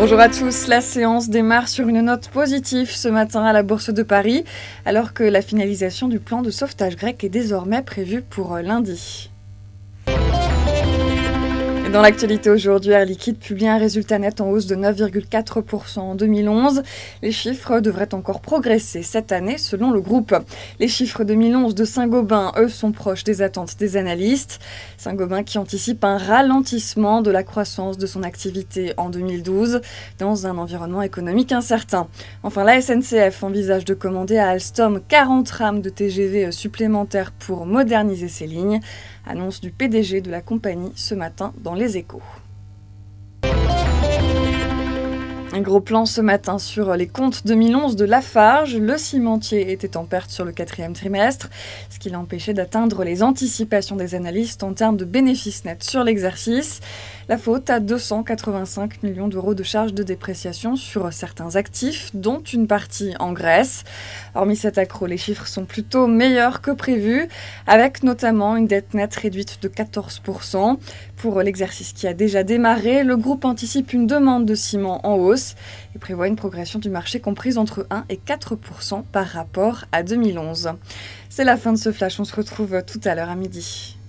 Bonjour à tous, la séance démarre sur une note positive ce matin à la Bourse de Paris, alors que la finalisation du plan de sauvetage grec est désormais prévue pour lundi. Et dans l'actualité aujourd'hui, Air Liquide publie un résultat net en hausse de 9,4% en 2011. Les chiffres devraient encore progresser cette année selon le groupe. Les chiffres 2011 de Saint-Gobain, eux, sont proches des attentes des analystes. Saint-Gobain qui anticipe un ralentissement de la croissance de son activité en 2012 dans un environnement économique incertain. Enfin, la SNCF envisage de commander à Alstom 40 rames de TGV supplémentaires pour moderniser ses lignes. Annonce du PDG de la compagnie ce matin dans Les Échos. Un gros plan ce matin sur les comptes 2011 de Lafarge. Le cimentier était en perte sur le 4e trimestre, ce qui l'a empêché d'atteindre les anticipations des analystes en termes de bénéfices nets sur l'exercice. La faute à 285 millions d'euros de charges de dépréciation sur certains actifs, dont une partie en Grèce. Hormis cet accroc, les chiffres sont plutôt meilleurs que prévu, avec notamment une dette nette réduite de 14%. Pour l'exercice qui a déjà démarré, le groupe anticipe une demande de ciment en hausse et prévoit une progression du marché comprise entre 1 et 4% par rapport à 2011. C'est la fin de ce flash, on se retrouve tout à l'heure à midi.